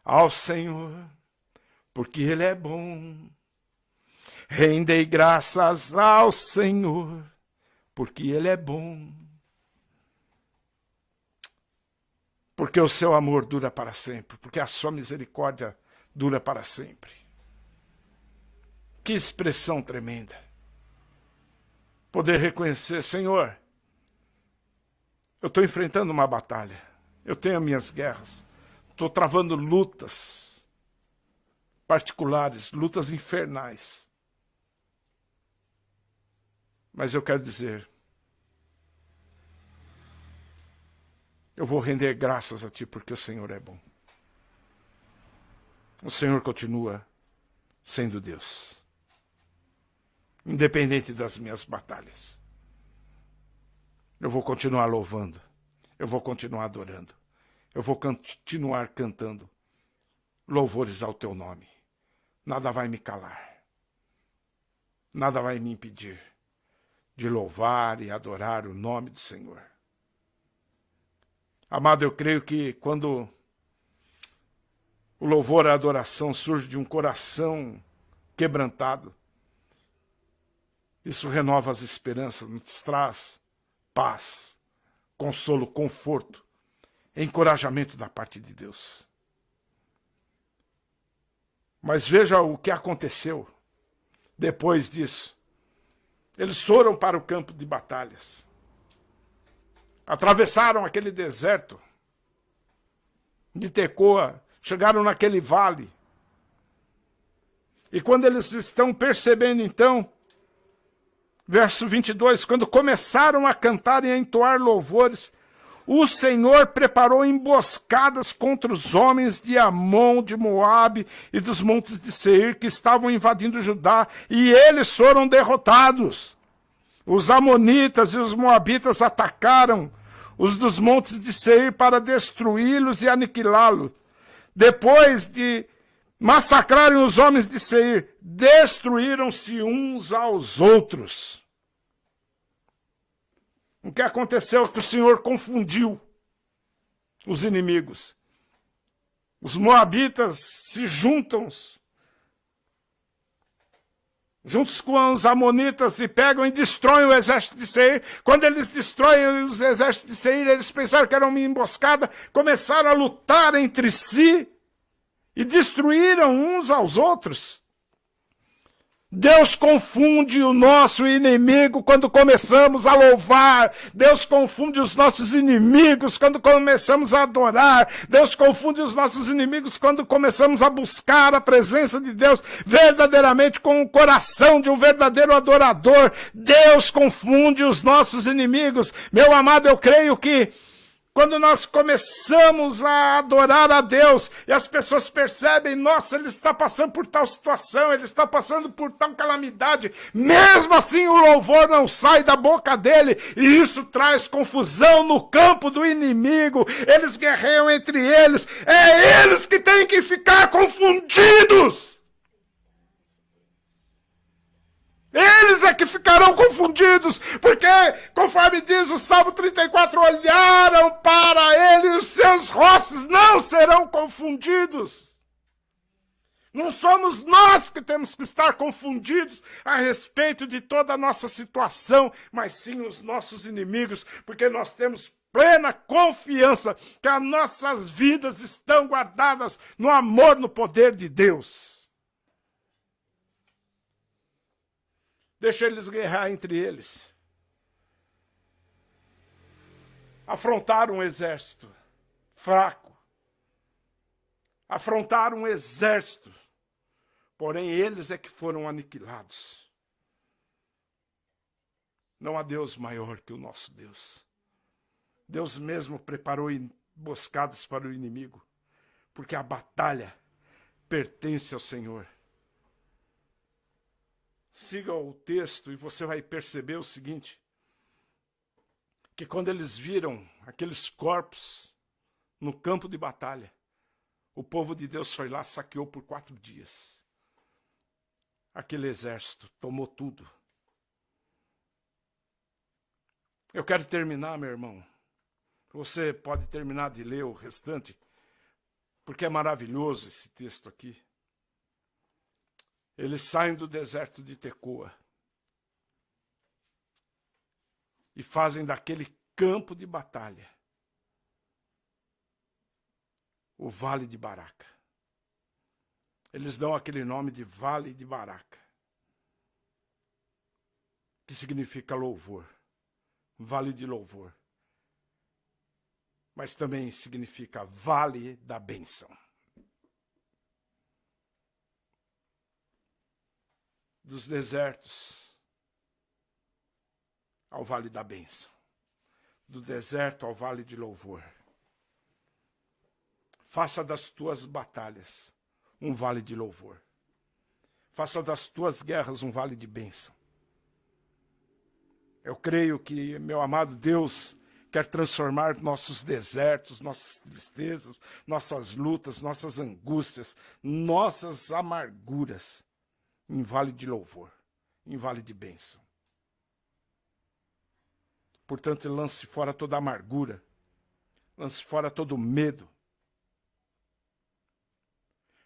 ao Senhor, porque Ele é bom. Rendei graças ao Senhor, porque Ele é bom. Porque o seu amor dura para sempre, porque a sua misericórdia dura para sempre. Que expressão tremenda. Poder reconhecer, Senhor, eu estou enfrentando uma batalha. Eu tenho minhas guerras, estou travando lutas particulares, lutas infernais. Mas eu quero dizer, eu vou render graças a Ti porque o Senhor é bom. O Senhor continua sendo Deus, independente das minhas batalhas. Eu vou continuar louvando. Eu vou continuar adorando. Eu vou continuar cantando louvores ao Teu nome. Nada vai me calar. Nada vai me impedir de louvar e adorar o nome do Senhor. Amado, eu creio que quando o louvor e a adoração surge de um coração quebrantado, isso renova as esperanças, nos traz paz, consolo, conforto, encorajamento da parte de Deus. Mas veja o que aconteceu depois disso. Eles foram para o campo de batalhas. Atravessaram aquele deserto de Tecoa, chegaram naquele vale. E quando eles estão percebendo então, verso 22, quando começaram a cantar e a entoar louvores, o Senhor preparou emboscadas contra os homens de Amon, de Moabe e dos montes de Seir que estavam invadindo Judá, e eles foram derrotados. Os amonitas e os moabitas atacaram os dos montes de Seir para destruí-los e aniquilá-los. Depois de massacrarem os homens de Seir, destruíram-se uns aos outros. O que aconteceu é que o Senhor confundiu os inimigos. Os moabitas se juntos com os amonitas e pegam e destroem o exército de Seir. Quando eles destroem os exércitos de Seir, eles pensaram que era uma emboscada, começaram a lutar entre si e destruíram uns aos outros. Deus confunde o nosso inimigo quando começamos a louvar. Deus confunde os nossos inimigos quando começamos a adorar. Deus confunde os nossos inimigos quando começamos a buscar a presença de Deus verdadeiramente com o coração de um verdadeiro adorador. Deus confunde os nossos inimigos. Meu amado, eu creio que quando nós começamos a adorar a Deus e as pessoas percebem, nossa, ele está passando por tal situação, ele está passando por tal calamidade, mesmo assim o louvor não sai da boca dele, e isso traz confusão no campo do inimigo. Eles guerreiam entre eles, é eles que têm que ficar confundidos. Eles é que ficarão confundidos, porque, conforme diz o Salmo 34, olharam para ele e os seus rostos não serão confundidos. Não somos nós que temos que estar confundidos a respeito de toda a nossa situação, mas sim os nossos inimigos, porque nós temos plena confiança que as nossas vidas estão guardadas no amor, no poder de Deus. Deixa eles guerrear entre eles. Afrontaram um exército fraco. Afrontaram um exército. Porém, eles é que foram aniquilados. Não há Deus maior que o nosso Deus. Deus mesmo preparou emboscadas para o inimigo, porque a batalha pertence ao Senhor. Siga o texto e você vai perceber o seguinte, que quando eles viram aqueles corpos no campo de batalha, o povo de Deus foi lá, saqueou por 4 dias. Aquele exército tomou tudo. Eu quero terminar, meu irmão. Você pode terminar de ler o restante, porque é maravilhoso esse texto aqui. Eles saem do deserto de Tecoa e fazem daquele campo de batalha o Vale de Baraca. Eles dão aquele nome de Vale de Baraca, que significa louvor, Vale de Louvor. Mas também significa Vale da Bênção. Dos desertos ao Vale da Bênção. Do deserto ao Vale de Louvor. Faça das tuas batalhas um vale de louvor. Faça das tuas guerras um vale de bênção. Eu creio que, meu amado Deus, quer transformar nossos desertos, nossas tristezas, nossas lutas, nossas angústias, nossas amarguras em vale de louvor, em vale de bênção. Portanto, lance fora toda amargura, lance fora todo medo.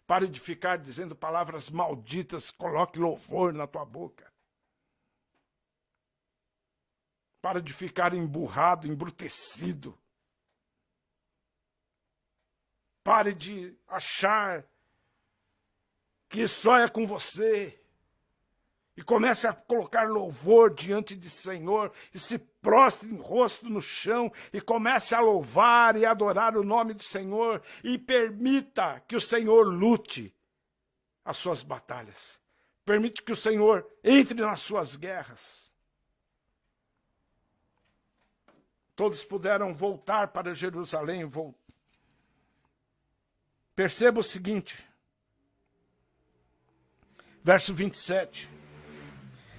Pare de ficar dizendo palavras malditas, coloque louvor na tua boca. Pare de ficar emburrado, embrutecido. Pare de achar que só é com você. E comece a colocar louvor diante de Senhor e se prostre em rosto no chão e comece a louvar e adorar o nome do Senhor e permita que o Senhor lute as suas batalhas. Permite que o Senhor entre nas suas guerras. Todos puderam voltar para Jerusalém. Perceba o seguinte, verso 27.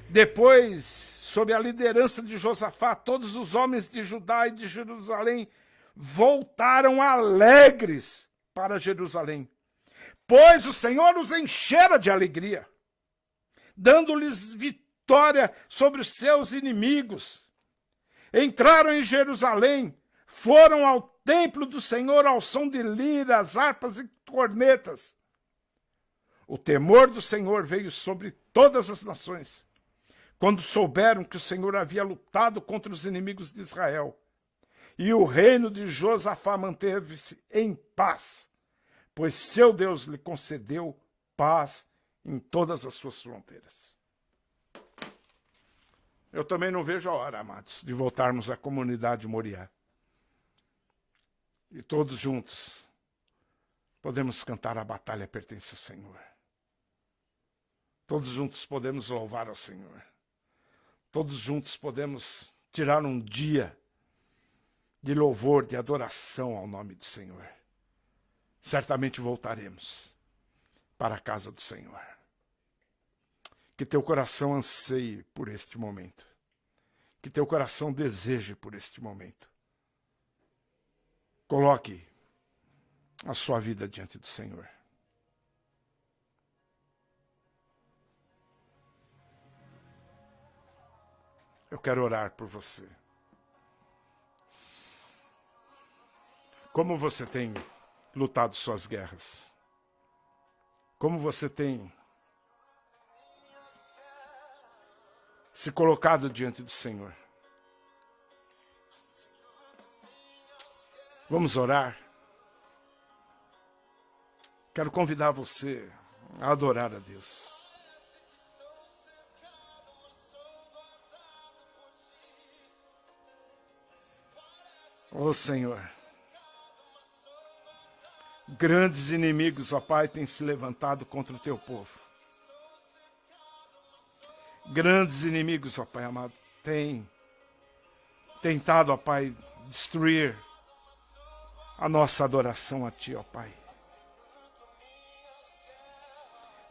Depois, sob a liderança de Josafá, todos os homens de Judá e de Jerusalém voltaram alegres para Jerusalém, pois o Senhor os enchera de alegria, dando-lhes vitória sobre os seus inimigos. Entraram em Jerusalém, foram ao templo do Senhor ao som de liras, harpas e cornetas. O temor do Senhor veio sobre todas as nações, quando souberam que o Senhor havia lutado contra os inimigos de Israel. E o reino de Josafá manteve-se em paz, pois seu Deus lhe concedeu paz em todas as suas fronteiras. Eu também não vejo a hora, amados, de voltarmos à comunidade Moriá. E todos juntos podemos cantar A Batalha Pertence ao Senhor. Todos juntos podemos louvar ao Senhor. Todos juntos podemos tirar um dia de louvor, de adoração ao nome do Senhor. Certamente voltaremos para a casa do Senhor. Que teu coração anseie por este momento. Que teu coração deseje por este momento. Coloque a sua vida diante do Senhor. Eu quero orar por você. Como você tem lutado suas guerras? como você tem se colocado diante do Senhor. Vamos orar. Quero convidar você a adorar a Deus. Ó Senhor, grandes inimigos, ó Pai, têm se levantado contra o teu povo. Grandes inimigos, ó Pai amado, têm tentado, ó Pai, destruir a nossa adoração a Ti, ó Pai.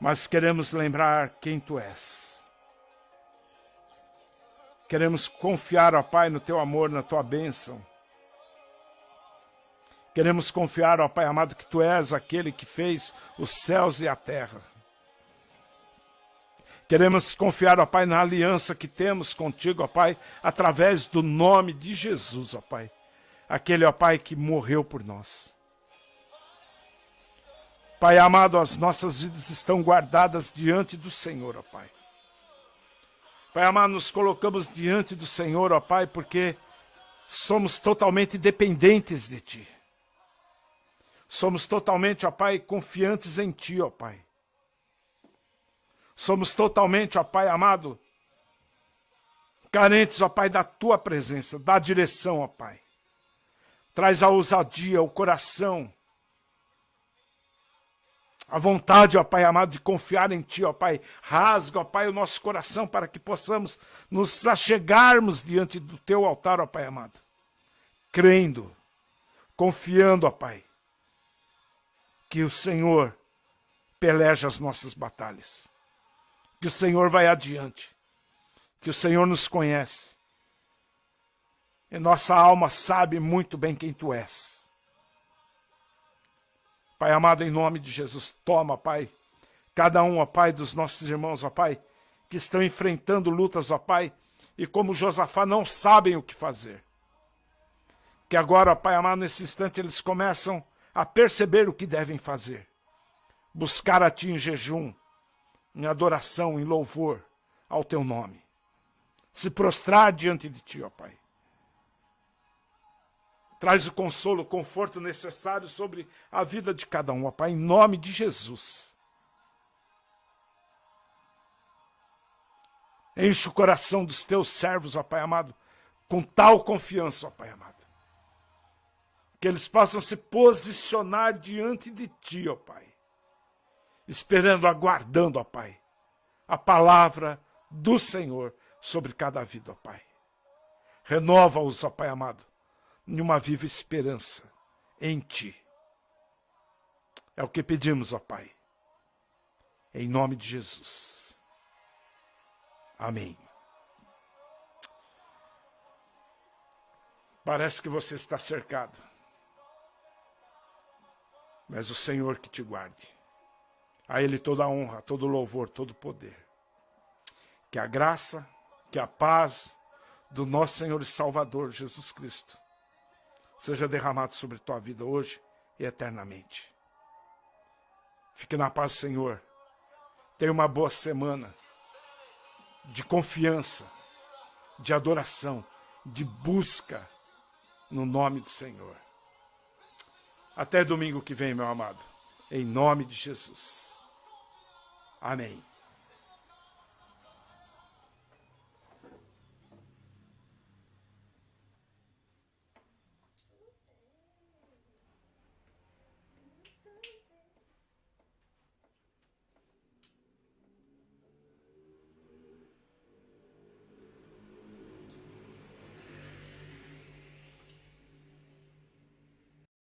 Mas queremos lembrar quem Tu és. Queremos confiar, ó Pai, no Teu amor, na Tua bênção. Queremos confiar, ó Pai amado, que Tu és aquele que fez os céus e a terra. Queremos confiar, ó Pai, na aliança que temos contigo, ó Pai, através do nome de Jesus, ó Pai. Aquele, ó Pai, que morreu por nós. Pai amado, as nossas vidas estão guardadas diante do Senhor, ó Pai. Pai amado, nos colocamos diante do Senhor, ó Pai, porque somos totalmente dependentes de Ti. Somos totalmente, ó Pai, confiantes em Ti, ó Pai. Somos totalmente, ó Pai amado, carentes, ó Pai, da Tua presença, da direção, ó Pai. Traz a ousadia, o coração, a vontade, ó Pai amado, de confiar em Ti, ó Pai. Rasga, ó Pai, o nosso coração para que possamos nos achegarmos diante do Teu altar, ó Pai amado. Crendo, confiando, ó Pai, que o Senhor peleja as nossas batalhas. Que o Senhor vai adiante. Que o Senhor nos conhece. E nossa alma sabe muito bem quem Tu és. Pai amado, em nome de Jesus, toma, Pai, cada um, ó Pai, dos nossos irmãos, ó Pai, que estão enfrentando lutas, ó Pai, e como Josafá não sabem o que fazer. Que agora, ó Pai amado, nesse instante eles começam a perceber o que devem fazer. Buscar a Ti em jejum, em adoração, em louvor ao Teu nome. Se prostrar diante de Ti, ó Pai. Traz o consolo, o conforto necessário sobre a vida de cada um, ó Pai, em nome de Jesus. Enche o coração dos Teus servos, ó Pai amado, com tal confiança, ó Pai amado. Que eles possam se posicionar diante de Ti, ó Pai. Esperando, aguardando, ó Pai, a palavra do Senhor sobre cada vida, ó Pai. Renova-os, ó Pai amado, em uma viva esperança em Ti. É o que pedimos, ó Pai. Em nome de Jesus. Amém. Parece que você está cercado. Mas o Senhor que te guarde. A Ele toda a honra, todo o louvor, todo o poder. Que a graça, que a paz do nosso Senhor e Salvador Jesus Cristo seja derramado sobre tua vida hoje e eternamente. Fique na paz do Senhor. Tenha uma boa semana de confiança, de adoração, de busca no nome do Senhor. Até domingo que vem, meu amado. Em nome de Jesus. Amém.